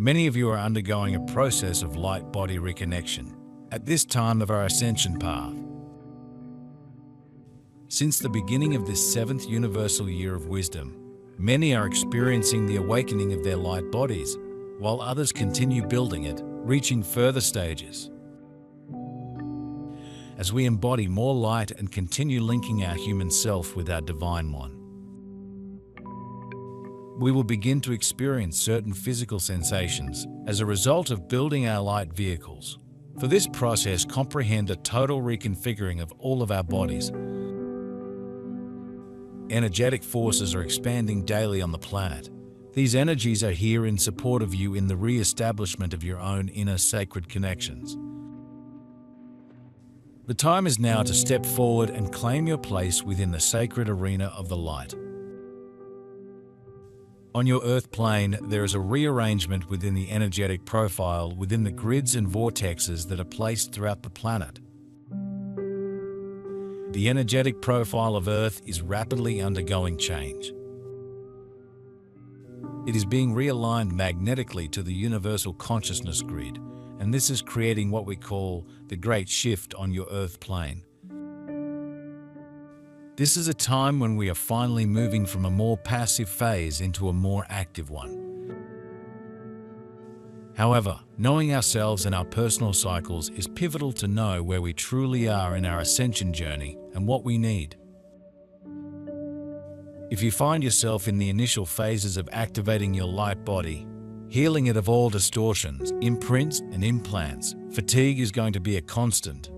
Many of you are undergoing a process of light-body reconnection at this time of our ascension path. Since the beginning of this 7th universal year of wisdom, many are experiencing the awakening of their light bodies, while others continue building it, reaching further stages. As we embody more light and continue linking our human self with our divine one, we will begin to experience certain physical sensations as a result of building our light vehicles. For this process, comprehend a total reconfiguring of all of our bodies. Energetic forces are expanding daily on the planet. These energies are here in support of you in the re-establishment of your own inner sacred connections. The time is now to step forward and claim your place within the sacred arena of the light. On your earth plane, there is a rearrangement within the energetic profile within the grids and vortexes that are placed throughout the planet. The energetic profile of Earth is rapidly undergoing change. It is being realigned magnetically to the universal consciousness grid, and this is creating what we call the Great Shift on your Earth plane. This is a time when we are finally moving from a more passive phase into a more active one. However, knowing ourselves and our personal cycles is pivotal to know where we truly are in our ascension journey and what we need. If you find yourself in the initial phases of activating your light body, healing it of all distortions, imprints, and implants, fatigue is going to be a constant,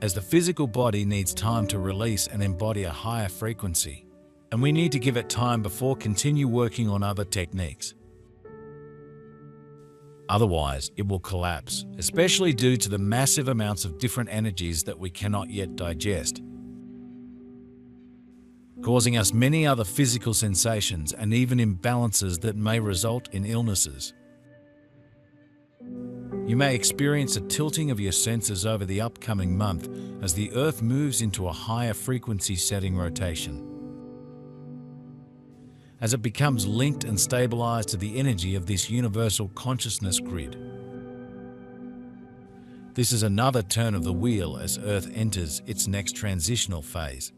as the physical body needs time to release and embody a higher frequency, and we need to give it time before continue working on other techniques. Otherwise, it will collapse, especially due to the massive amounts of different energies that we cannot yet digest, causing us many other physical sensations and even imbalances that may result in illnesses. You may experience a tilting of your senses over the upcoming month as the Earth moves into a higher frequency setting rotation, as it becomes linked and stabilized to the energy of this universal consciousness grid. This is another turn of the wheel as Earth enters its next transitional phase.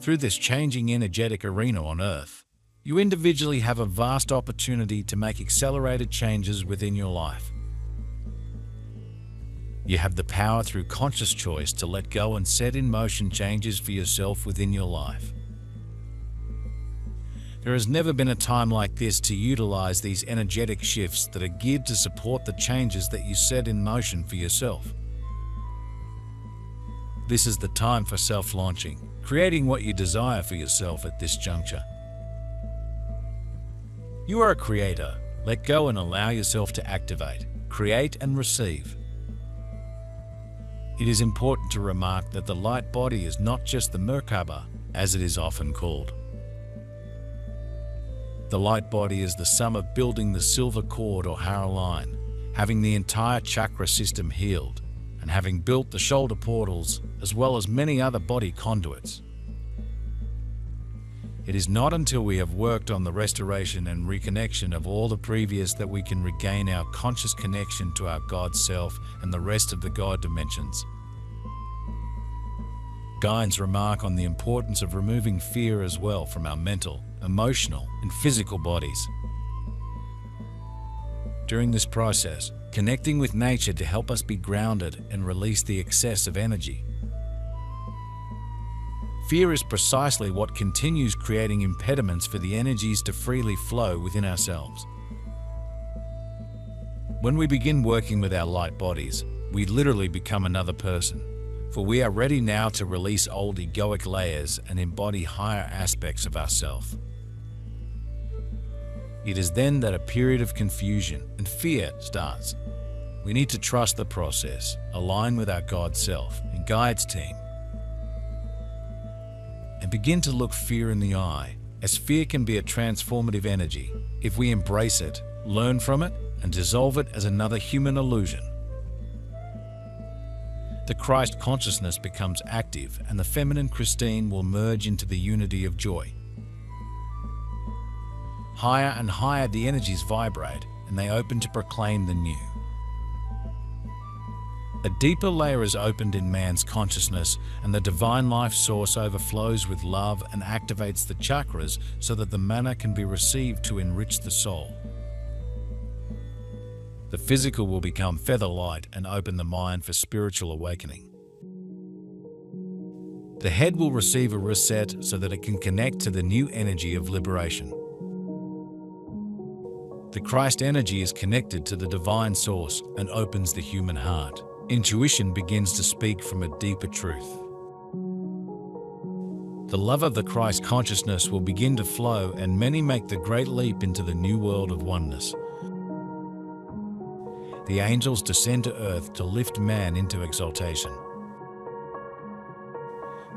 Through this changing energetic arena on Earth, you individually have a vast opportunity to make accelerated changes within your life. You have the power through conscious choice to let go and set in motion changes for yourself within your life. There has never been a time like this to utilize these energetic shifts that are geared to support the changes that you set in motion for yourself. This is the time for self-launching, creating what you desire for yourself at this juncture. You are a creator. Let go and allow yourself to activate, create, and receive. It is important to remark that the light body is not just the Merkaba, as it is often called. The light body is the sum of building the silver cord or Hara line, having the entire chakra system healed, and having built the shoulder portals, as well as many other body conduits. It is not until we have worked on the restoration and reconnection of all the previous that we can regain our conscious connection to our God Self and the rest of the God dimensions. Guides remark on the importance of removing fear as well from our mental, emotional, and physical bodies. During this process, connecting with nature to help us be grounded and release the excess of energy. Fear is precisely what continues creating impediments for the energies to freely flow within ourselves. When we begin working with our light bodies, we literally become another person, for we are ready now to release old egoic layers and embody higher aspects of ourselves. It is then that a period of confusion and fear starts. We need to trust the process, align with our God Self and Guides team, and begin to look fear in the eye, as fear can be a transformative energy if we embrace it, learn from it, and dissolve it as another human illusion. The Christ consciousness becomes active, and the feminine Christine will merge into the unity of joy. Higher and higher the energies vibrate, and they open to proclaim the new. A deeper layer is opened in man's consciousness, and the divine life source overflows with love and activates the chakras so that the mana can be received to enrich the soul. The physical will become feather light and open the mind for spiritual awakening. The head will receive a reset so that it can connect to the new energy of liberation. The Christ energy is connected to the divine source and opens the human heart. Intuition begins to speak from a deeper truth. The love of the Christ consciousness will begin to flow, and many make the great leap into the new world of oneness. The angels descend to earth to lift man into exaltation.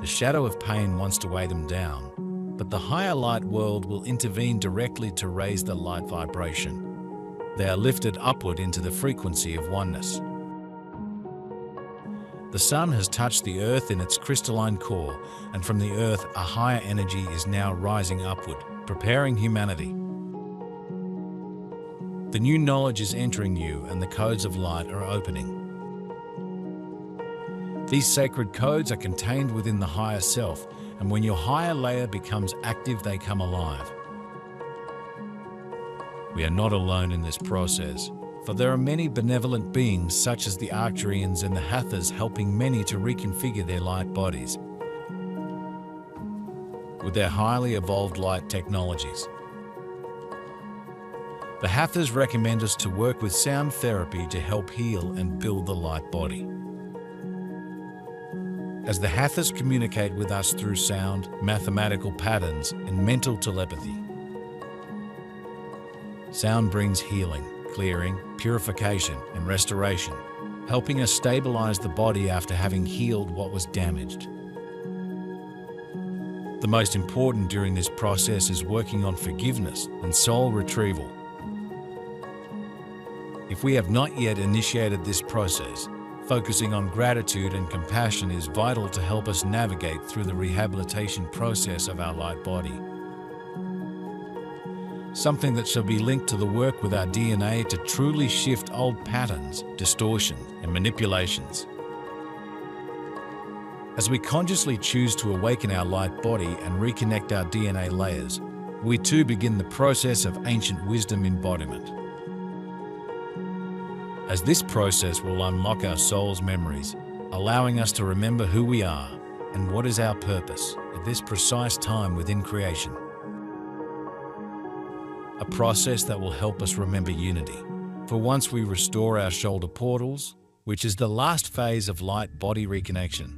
The shadow of pain wants to weigh them down, but the higher light world will intervene directly to raise the light vibration. They are lifted upward into the frequency of oneness. The sun has touched the earth in its crystalline core, and from the earth a higher energy is now rising upward, preparing humanity. The new knowledge is entering you, and the codes of light are opening. These sacred codes are contained within the higher self, and when your higher layer becomes active, they come alive. We are not alone in this process, for there are many benevolent beings such as the Arcturians and the Hathors helping many to reconfigure their light bodies with their highly evolved light technologies. The Hathors recommend us to work with sound therapy to help heal and build the light body. As the Hathors communicate with us through sound, mathematical patterns, and mental telepathy. Sound brings healing, clearing, purification, and restoration, helping us stabilize the body after having healed what was damaged. The most important during this process is working on forgiveness and soul retrieval. If we have not yet initiated this process, focusing on gratitude and compassion is vital to help us navigate through the rehabilitation process of our light body. Something that shall be linked to the work with our DNA to truly shift old patterns, distortion, and manipulations. As we consciously choose to awaken our light body and reconnect our DNA layers, we too begin the process of ancient wisdom embodiment. As this process will unlock our soul's memories, allowing us to remember who we are and what is our purpose at this precise time within creation. A process that will help us remember unity. For once we restore our shoulder portals, which is the last phase of light-body reconnection.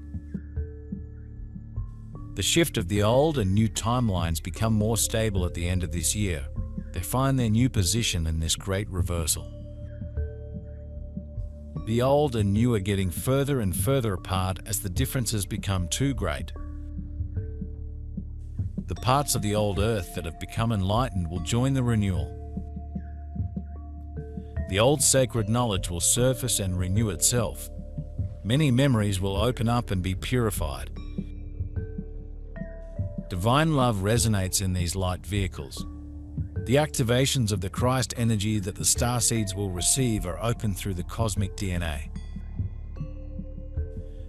The shift of the old and new timelines become more stable at the end of this year. They find their new position in this great reversal. The old and new are getting further and further apart as the differences become too great. The parts of the old earth that have become enlightened will join the renewal. The old sacred knowledge will surface and renew itself. Many memories will open up and be purified. Divine love resonates in these light vehicles. The activations of the Christ energy that the starseeds will receive are open through the cosmic DNA.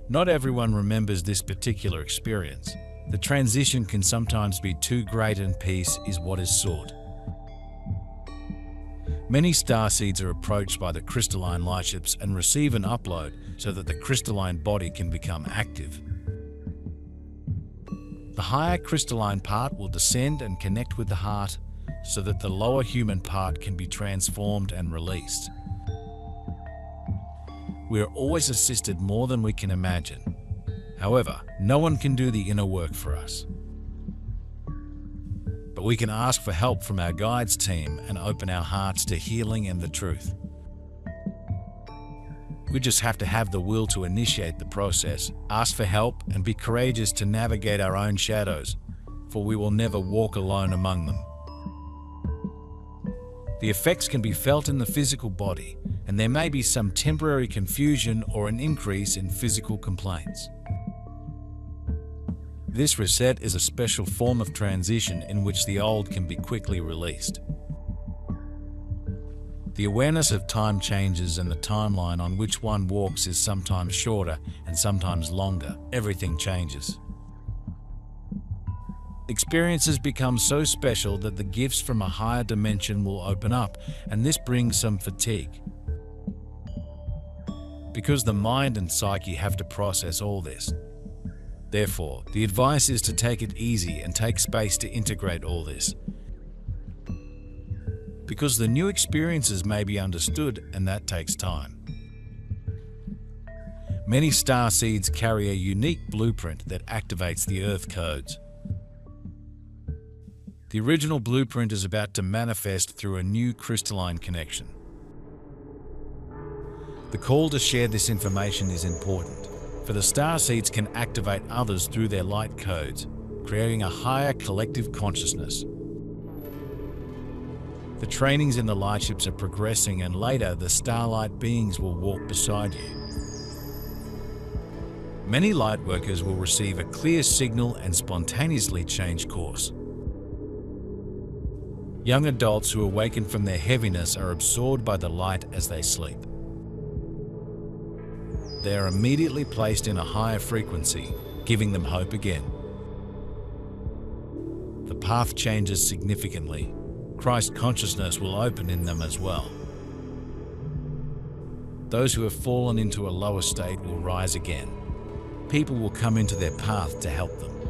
Not everyone remembers this particular experience. The transition can sometimes be too great, and peace is what is sought. Many starseeds are approached by the crystalline lightships and receive an upload so that the crystalline body can become active. The higher crystalline part will descend and connect with the heart so that the lower human part can be transformed and released. We are always assisted more than we can imagine. However, no one can do the inner work for us. But we can ask for help from our guides team and open our hearts to healing and the truth. We just have to have the will to initiate the process, ask for help, and be courageous to navigate our own shadows, for we will never walk alone among them. The effects can be felt in the physical body, and there may be some temporary confusion or an increase in physical complaints. This reset is a special form of transition in which the old can be quickly released. The awareness of time changes, and the timeline on which one walks is sometimes shorter and sometimes longer. Everything changes. Experiences become so special that the gifts from a higher dimension will open up, and this brings some fatigue. Because the mind and psyche have to process all this. Therefore, the advice is to take it easy and take space to integrate all this. Because the new experiences may be understood, and that takes time. Many star seeds carry a unique blueprint that activates the earth codes. The original blueprint is about to manifest through a new crystalline connection. The call to share this information is important, for the star seeds can activate others through their light codes, creating a higher collective consciousness. The trainings in the lightships are progressing, and later the starlight beings will walk beside you. Many light workers will receive a clear signal and spontaneously change course. Young adults who awaken from their heaviness are absorbed by the light as they sleep. They are immediately placed in a higher frequency, giving them hope again. The path changes significantly. Christ consciousness will open in them as well. Those who have fallen into a lower state will rise again. People will come into their path to help them.